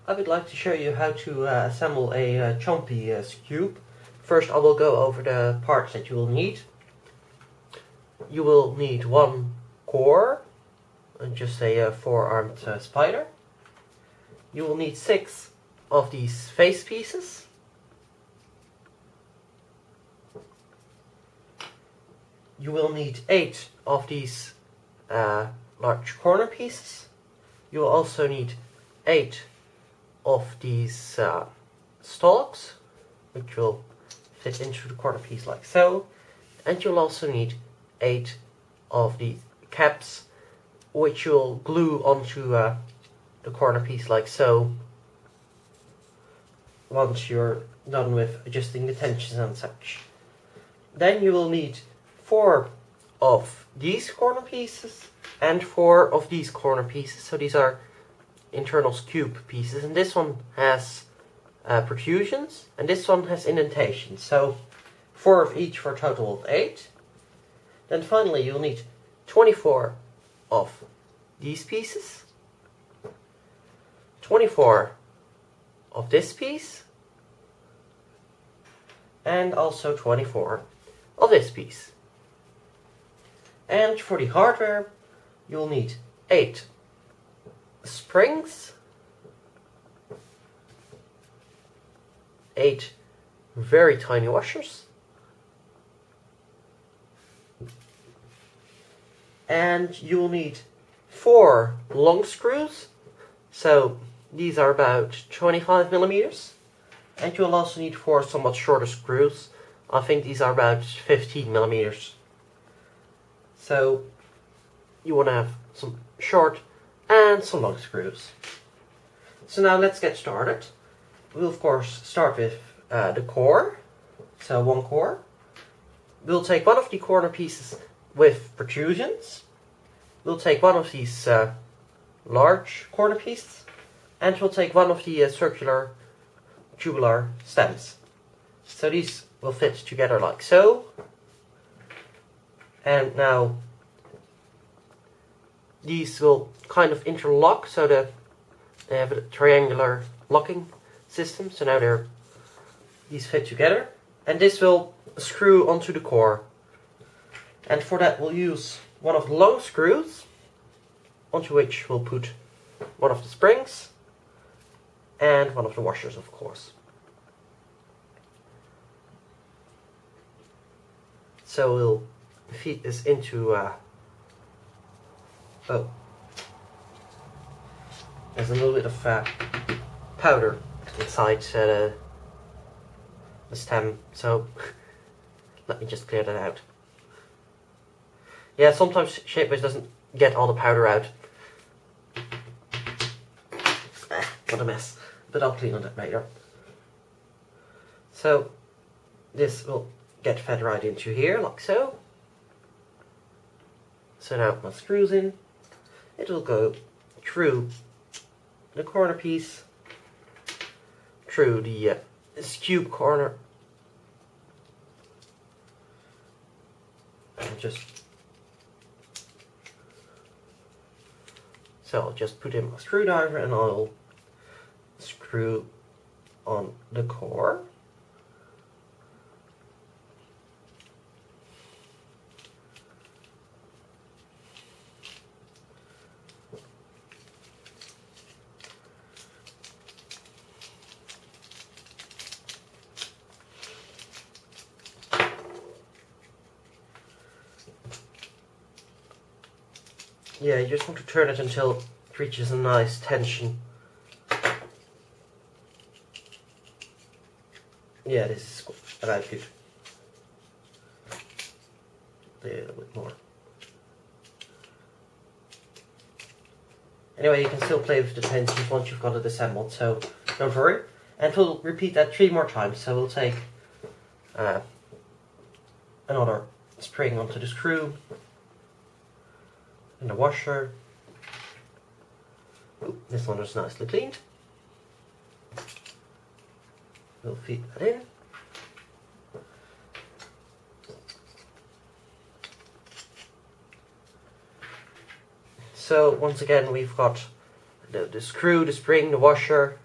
I would like to show you how to assemble a Compy Skewb. First I will go over the parts that you will need. You will need one core, and just a four-armed spider. You will need 6 of these face pieces. You will need 8 of these large corner pieces. You will also need 8 of these stalks, which will fit into the corner piece like so. And you'll also need 8 of these caps, which you'll glue onto the corner piece like so, once you're done with adjusting the tensions and such. Then you will need 4 of these corner pieces and 4 of these corner pieces. So these are internal Skewb pieces, and this one has protrusions and this one has indentations. So 4 of each for a total of 8. Then finally you'll need 24 of these pieces, 24 of this piece, and also 24 of this piece. And for the hardware, you'll need 8 springs, 8 very tiny washers, and you will need 4 long screws. So these are about 25 millimeters, and you'll also need 4 somewhat shorter screws. I think these are about 15 millimeters. So you want to have some short and some long screws. So now let's get started. We'll of course start with the core. So one core. We'll take one of the corner pieces with protrusions. We'll take one of these large corner pieces, and we'll take one of the circular tubular stems. So these will fit together like so. And now these will kind of interlock, so they have a triangular locking system. So now these fit together, and this will screw onto the core. And for that we'll use one of the long screws, onto which we'll put one of the springs and one of the washers, of course. So we'll feed this into oh, there's a little bit of powder inside the stem, so let me just clear that out. Yeah, sometimes Shapeways doesn't get all the powder out. What a mess, but I'll clean it later. So this will get fed right into here like so. So now my screws in, it will go through the corner piece, through the Skewb corner, and so I'll just put in my screwdriver and I'll screw on the core. Yeah, you just want to turn it until it reaches a nice tension. Yeah, this is about good. A little bit more. Anyway, you can still play with the tensions once you've got it assembled, so don't worry. And we'll repeat that 3 more times. So we'll take another spring onto the screw, and the washer. Ooh, this one is nicely cleaned. We'll feed that in. So once again we've got the screw, the spring, the washer,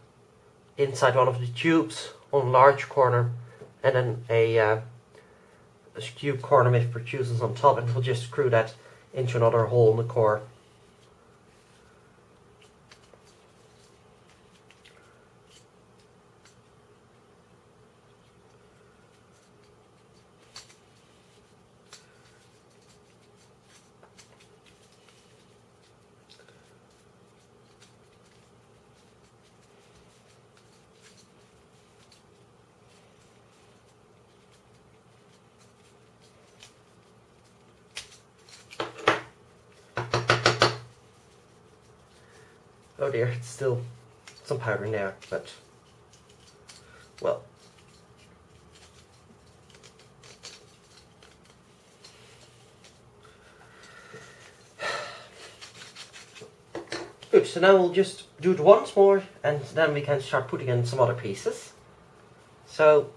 inside one of the tubes on a large corner, and then a skewb corner with protrusions on top, and we'll just screw that into another hole in the core. Oh dear, it's still some powder in there, but, well. Good, so now we'll just do it once more, and then we can start putting in some other pieces. So,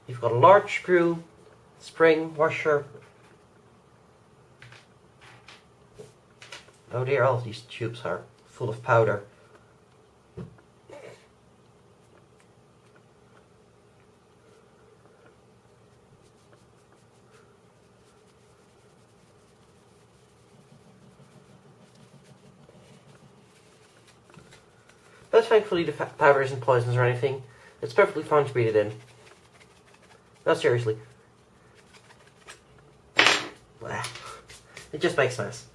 you've got a large screw, spring, washer. Oh dear, all of these tubes are full of powder. But thankfully the powder isn't poisonous or anything. It's perfectly fine to breathe it in. No, seriously. It just makes a mess.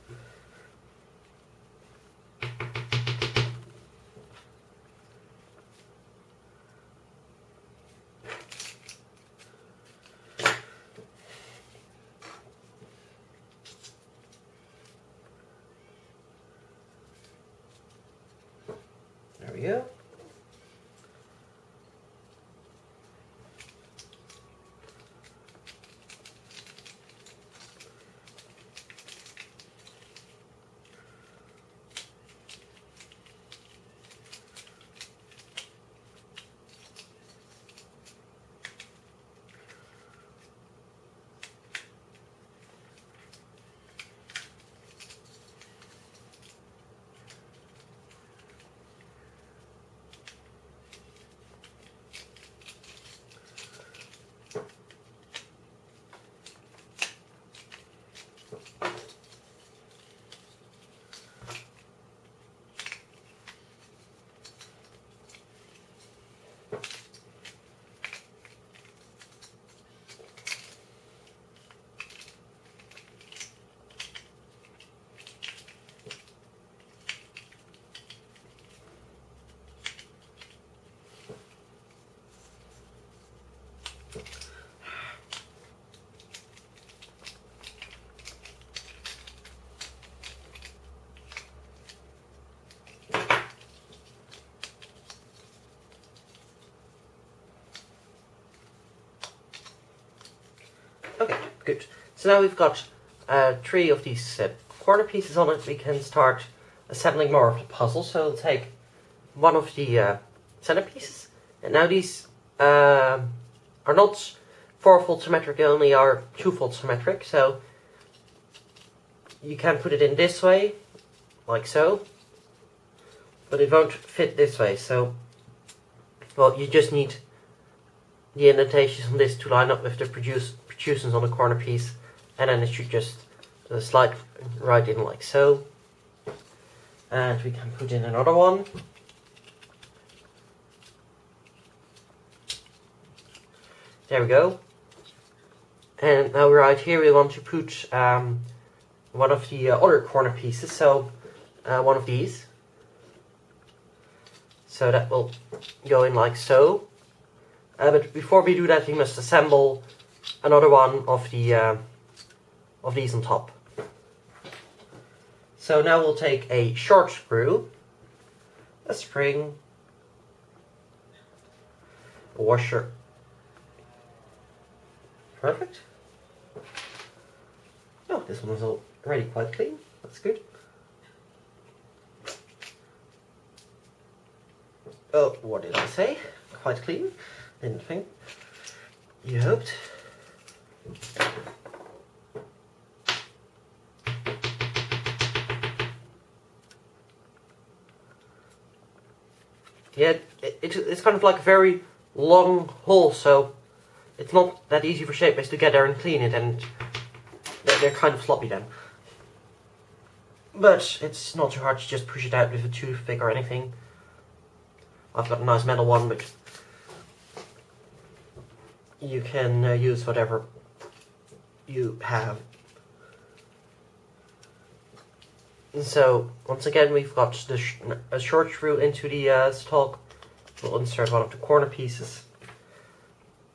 There we go. Okay, good. So now we've got 3 of these corner pieces on it. We can start assembling more of the puzzle. So we'll take one of the center pieces. And now these are not 4-fold symmetric, they only are 2-fold symmetric. So you can put it in this way, like so. But it won't fit this way. So, well, you just need the indentations on this to line up with the protrusions on the corner piece, and then it should just slide right in like so. And we can put in another one. There we go. And now right here we want to put one of the other corner pieces, so one of these. So that will go in like so. But before we do that, we must assemble another one of the of these on top. So now we'll take a short screw, a spring, a washer. Perfect. Oh, this one was already quite clean. That's good. Oh, what did I say? Quite clean. Didn't think. You hoped. Yeah, it's kind of like a very long hole, so it's not that easy for Shapeways to get there and clean it, and they're kind of sloppy then. But it's not too hard to just push it out with a toothpick or anything. I've got a nice metal one, but you can use whatever you have. And so, once again, we've got a short screw into the stalk. We'll insert one of the corner pieces.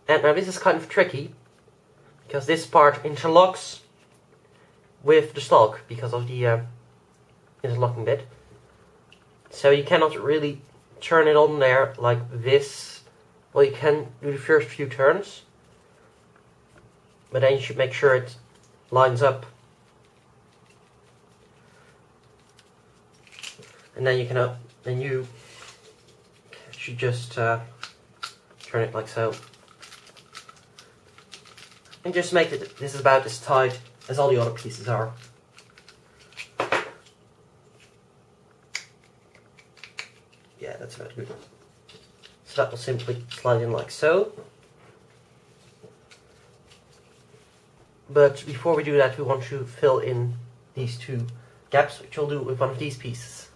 And now this is kind of tricky, because this part interlocks with the stalk because of the interlocking bit. So you cannot really turn it on there like this. Well, you can do the first few turns, but then you should make sure it lines up. And then you should just turn it like so. And just make it, this is about as tight as all the other pieces are. Yeah, that's about good. So that will simply slide in like so. But before we do that, we want to fill in these two gaps, which we'll do with one of these pieces.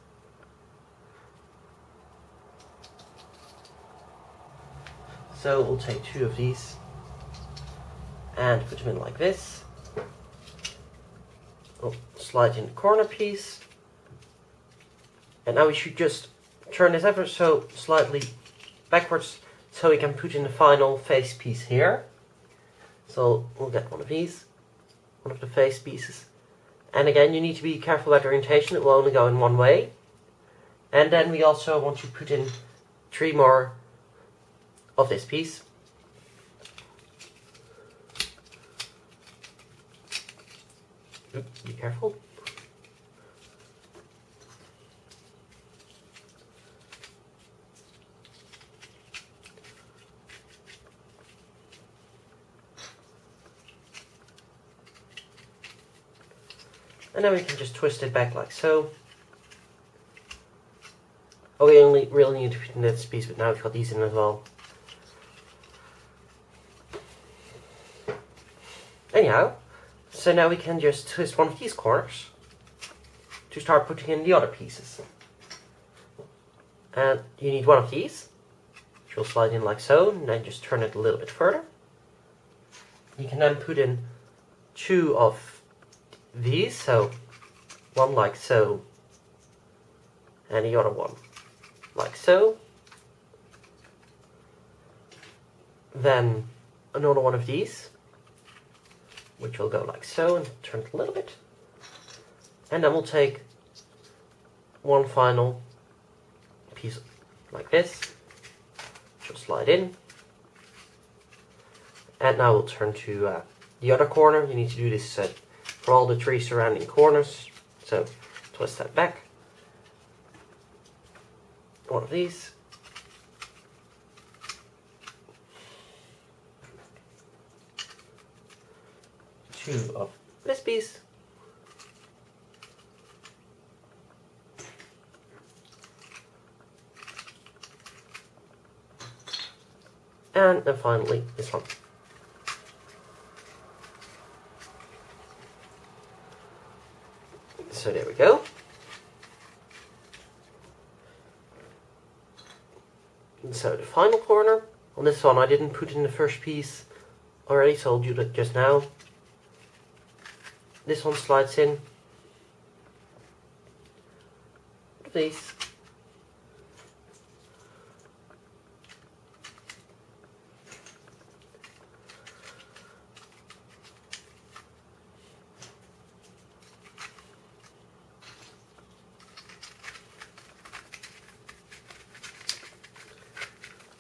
So we'll take two of these and put them in like this. We'll slide in the corner piece. And now we should just turn this ever so slightly backwards so we can put in the final face piece here. So we'll get one of these, one of the face pieces. And again, you need to be careful about orientation, it will only go in one way. And then we also want to put in 3 more of this piece. Oops, be careful. And then we can just twist it back like so. Oh, we only really need to put in this piece, but now we've got these in as well. Anyhow, so now we can just twist one of these corners to start putting in the other pieces. And you need one of these, which will slide in like so, and then just turn it a little bit further. You can then put in 2 of these, so one like so, and the other one like so. Then another one of these, which will go like so, and turn it a little bit. And then we'll take one final piece like this, which will slide in. And now we'll turn to the other corner. You need to do this for all the 3 surrounding corners. So twist that back. One of these. 2 of this piece. And then finally this one. So there we go. And so the final corner, on this one I didn't put in the first piece, already told you that just now. This one slides in. These.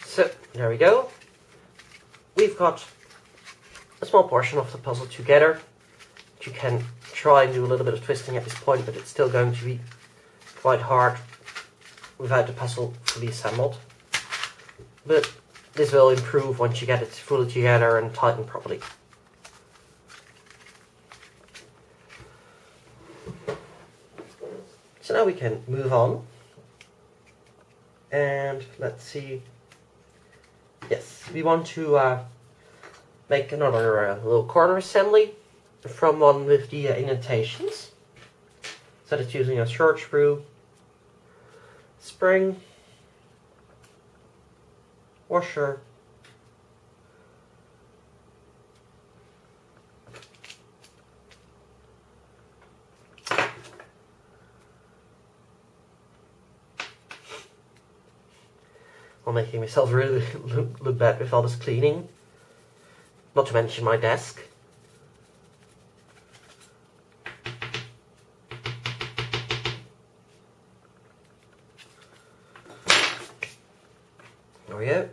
So, there we go. We've got a small portion of the puzzle together. You can try and do a little bit of twisting at this point, but it's still going to be quite hard without the puzzle fully assembled. But this will improve once you get it fully together and tightened properly. So now we can move on And let's see. Yes, we want to make another little corner assembly from one with the indentations. So that's using a short screw, spring, washer, I'm making myself really look bad with all this cleaning. Not to mention my desk. There we go.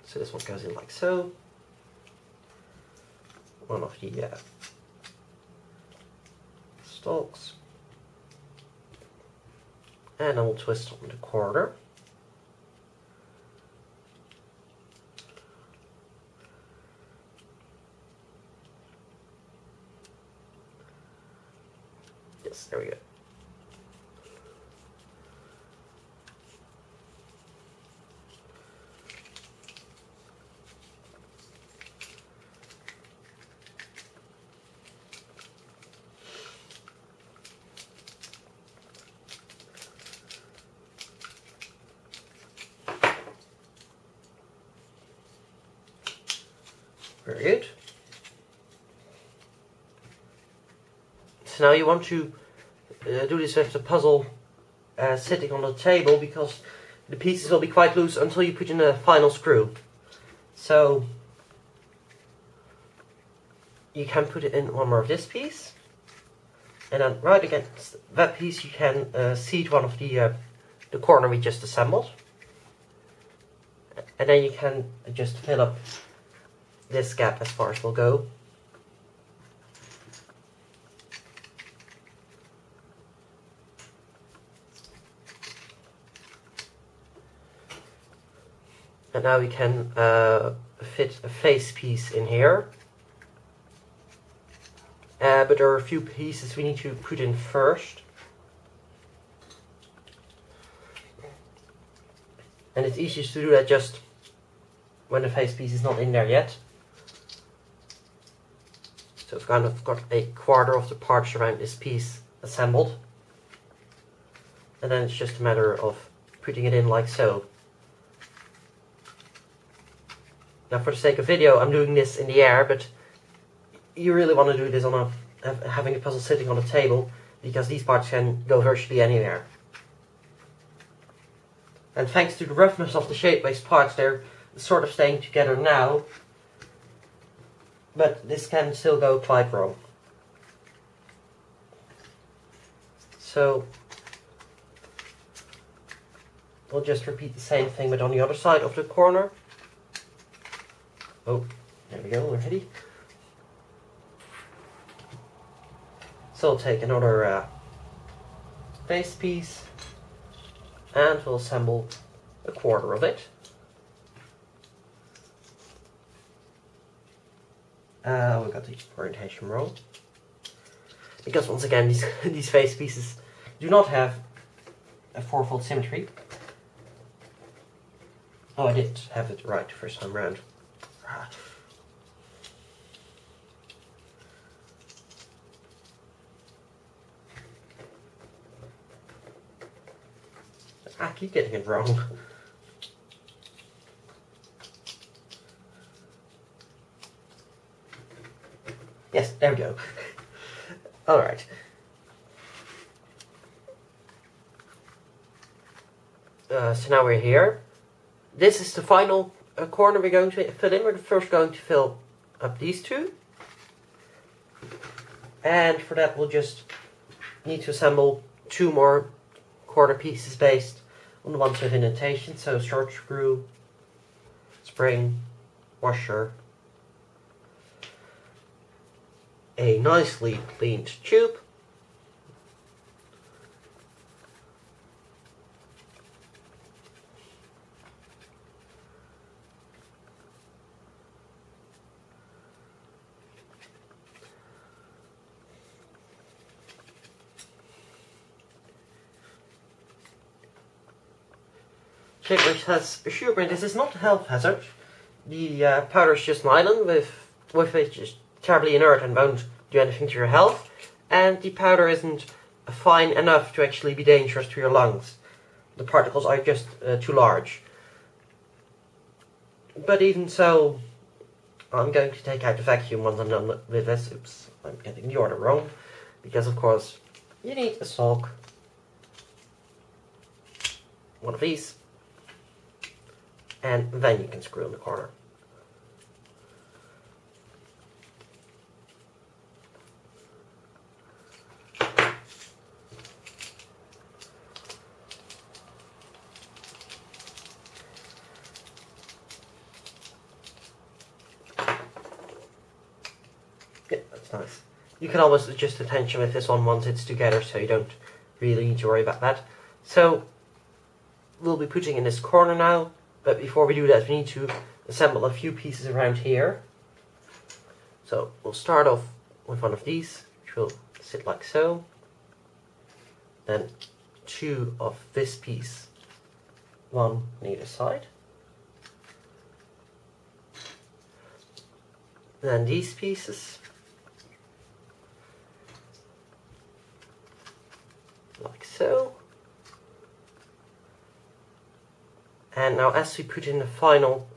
So this one goes in like so. One of the stalks. And I will twist on the corner. Yes, there we go. Very good. So now you want to do this with the puzzle sitting on the table, because the pieces will be quite loose until you put in the final screw. So you can put it in one more of this piece, and then right against that piece you can seat one of the corner we just assembled, and then you can just fill up this gap as far as will go. And now we can fit a face piece in here. But there are a few pieces we need to put in first. And it's easiest to do that just when the face piece is not in there yet. So I've kind of got a quarter of the parts around this piece assembled. And then it's just a matter of putting it in like so. Now for the sake of video I'm doing this in the air, but you really want to do this on having the puzzle sitting on a table, because these parts can go virtually anywhere. And thanks to the roughness of the Shapeways parts, they're sort of staying together now. But this can still go quite wrong. So we'll just repeat the same thing, but on the other side of the corner. Oh, there we go, we're ready. So we'll take another face piece and we'll assemble a quarter of it. We've got the orientation roll. Because once again, these face pieces do not have a fourfold symmetry. Oh, I did have it right the first time round. I keep getting it wrong. Yes, there we go. Alright. So now we're here. This is the final corner we're going to fill in. We're first going to fill up these two. And for that we'll just need to assemble two more corner pieces based on the ones with indentation. So short screw, spring, washer, a nicely cleaned tube, Shapeways has assured me this is not a health hazard. The powder is just nylon with which is terribly inert and won't do anything to your health, and the powder isn't fine enough to actually be dangerous to your lungs. The particles are just too large. But even so, I'm going to take out the vacuum once I'm done with this. Oops, I'm getting the order wrong. Because of course, you need a sock, one of these, and then you can screw in the corner. Yeah, that's nice. You can always adjust the tension with this one once it's together, so you don't really need to worry about that. So, we'll be putting in this corner now, but before we do that we need to assemble a few pieces around here. So, we'll start off with one of these, which will sit like so. Then two of this piece, one on either side. Then these pieces, like so. And now as we put in the final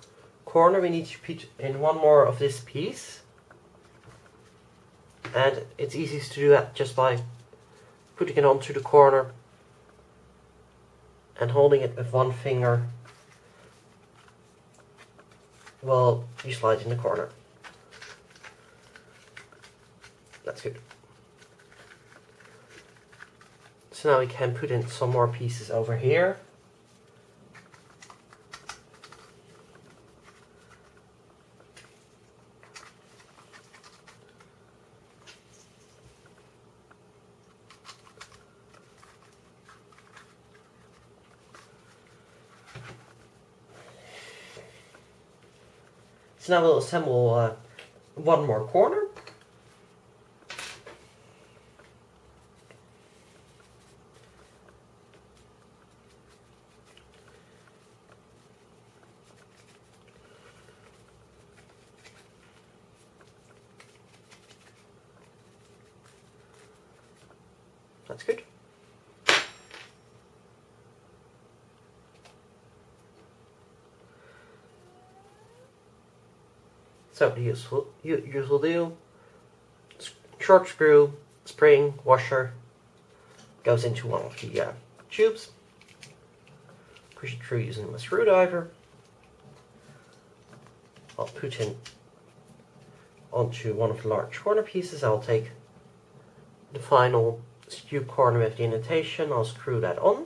corner, we need to put in one more of this piece. And it's easiest to do that just by putting it onto the corner and holding it with one finger while you slide in the corner. That's good. So now we can put in some more pieces over here. So now we'll assemble one more corner. That's good. So the usual deal, short screw, spring, washer, goes into one of the tubes. Push it through using a screwdriver. I'll put in onto one of the large corner pieces. I'll take the final Skewb corner with the indentation, I'll screw that on.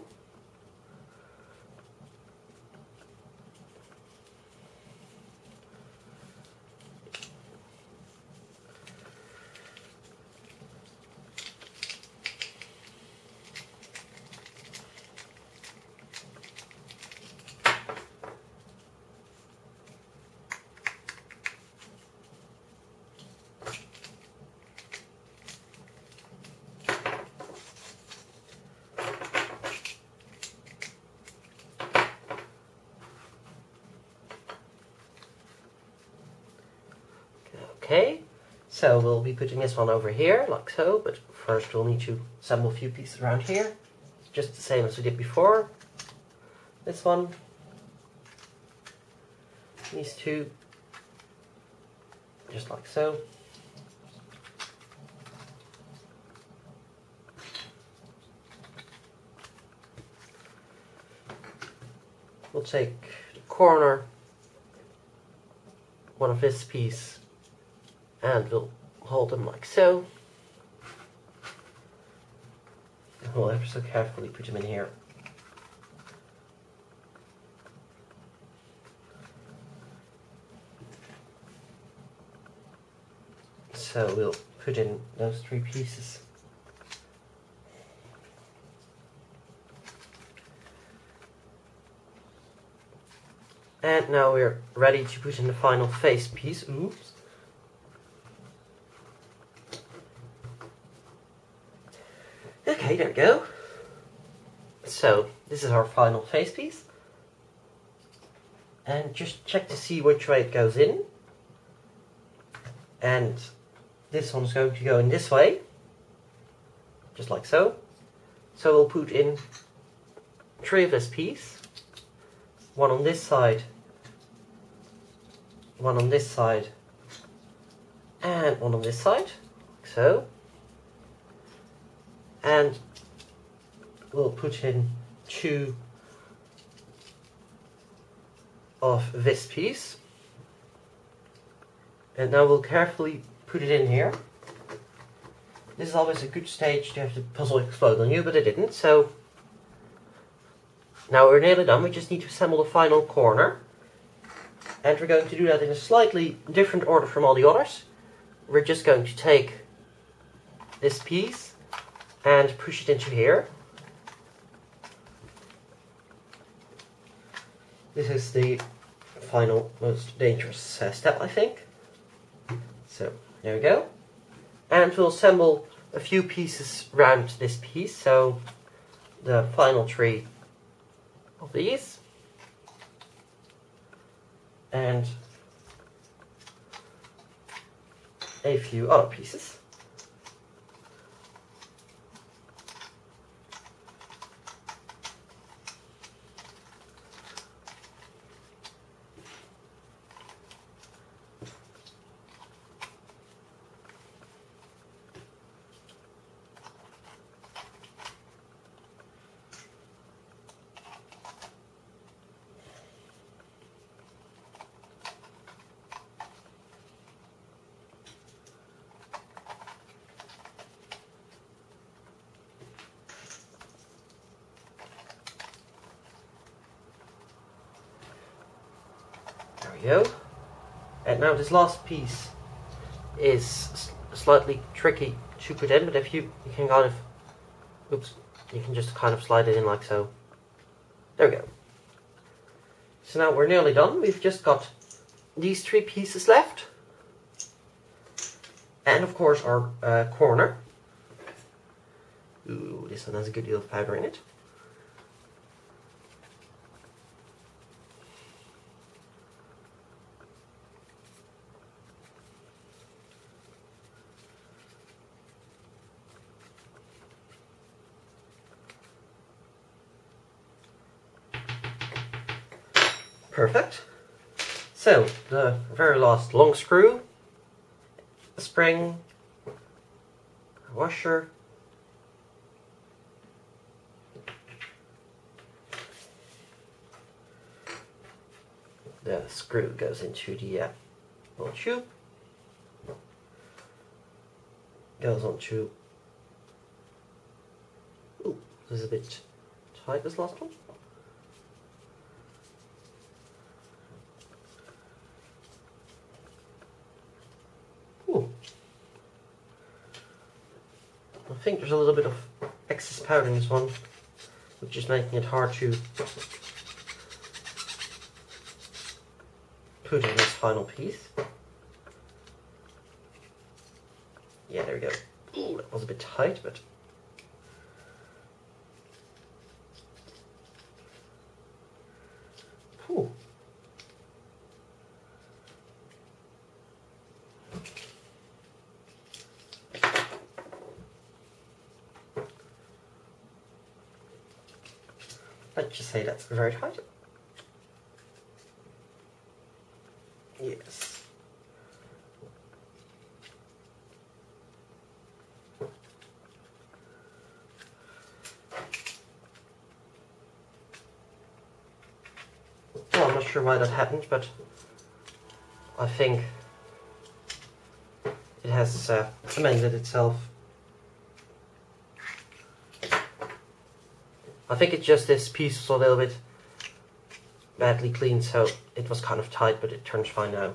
Okay, so we'll be putting this one over here, like so, but first we'll need to assemble a few pieces around here, just the same as we did before. This one, these two, just like so. We'll take the corner, one of this piece, and we'll hold them like so. And we'll ever so carefully put them in here. So we'll put in those three pieces. And now we're ready to put in the final face piece. Oops. Okay, there we go. So, this is our final face piece. and just check to see which way it goes in. And this one's going to go in this way, just like so. So we'll put in 3 of this piece, one on this side, one on this side, and one on this side, like so. And we'll put in 2 of this piece. And now we'll carefully put it in here. This is always a good stage to have the puzzle explode on you, but it didn't, so now we're nearly done. We just need to assemble the final corner. And we're going to do that in a slightly different order from all the others. We're just going to take this piece and push it into here. This is the final, most dangerous step, I think. So, there we go. And we'll assemble a few pieces around this piece. So, the final 3 of these. And a few other pieces. Go. And now this last piece is slightly tricky to put in, but if you can kind of, oops, you can just kind of slide it in like so. There we go. So now we're nearly done. We've just got these 3 pieces left, and of course our corner. Ooh, this one has a good deal of powder in it. Perfect. So, the very last long screw, a spring, a washer, the screw goes into the little tube, goes onto, ooh, this is a bit tight, this last one. I think there's a little bit of excess powder in this one, which is making it hard to put in this final piece. Yeah, there we go. Ooh, that was a bit tight, but ooh. Let's just say that's very tight. Yes. Well, I'm not sure why that happened, but I think it has amended itself. I think it's just this piece was a little bit badly cleaned, so it was kind of tight, but it turns fine now.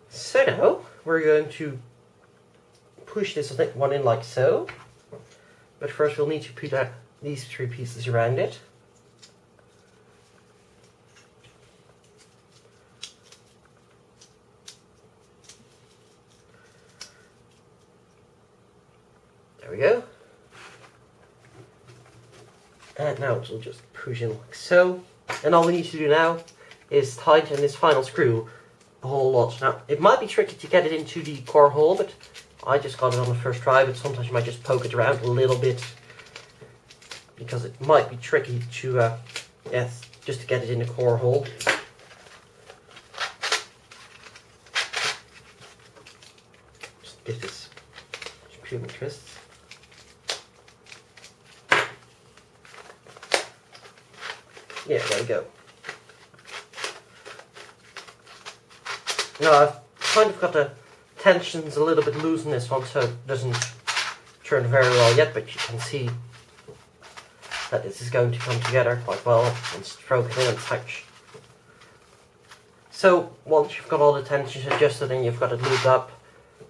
So now we're going to push this one in like so, but first we'll need to put these 3 pieces around it. There we go. And now it'll just push in like so. And all we need to do now is tighten this final screw a whole lot. Now, it might be tricky to get it into the core hole, but I just got it on the first try, but sometimes you might just poke it around a little bit, because it might be tricky to, yes, just to get it in the core hole. Just give this a few more twists. Yeah, there we go. Now I've kind of got the tensions a little bit loose in this one, so it doesn't turn very well yet, but you can see that this is going to come together quite well and stroke it in and such. So once you've got all the tensions adjusted and you've got it lubed up,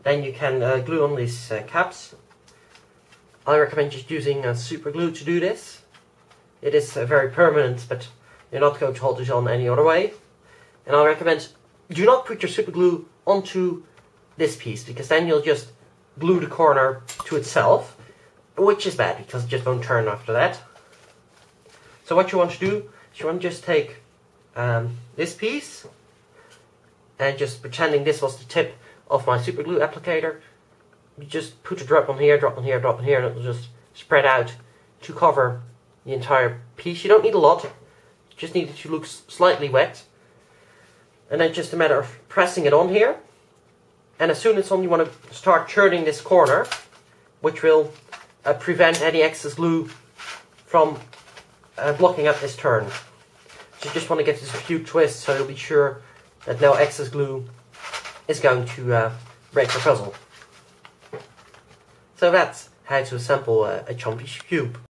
then you can glue on these caps. I recommend just using super glue to do this. It is very permanent, but you're not going to hold this on any other way. And I recommend do not put your super glue onto this piece, because then you'll just glue the corner to itself, which is bad because it just won't turn after that. So what you want to do is you want to just take this piece and, just pretending this was the tip of my super glue applicator, you just put a drop on here, drop on here, drop on here, and it will just spread out to cover the entire piece. You don't need a lot, you just need it to look slightly wet. And then just a matter of pressing it on here. And as soon as you want to start turning this corner, which will prevent any excess glue from blocking up this turn. So you just want to get this a few twists so you'll be sure that no excess glue is going to break your puzzle. So that's how to assemble a Compy Skewb.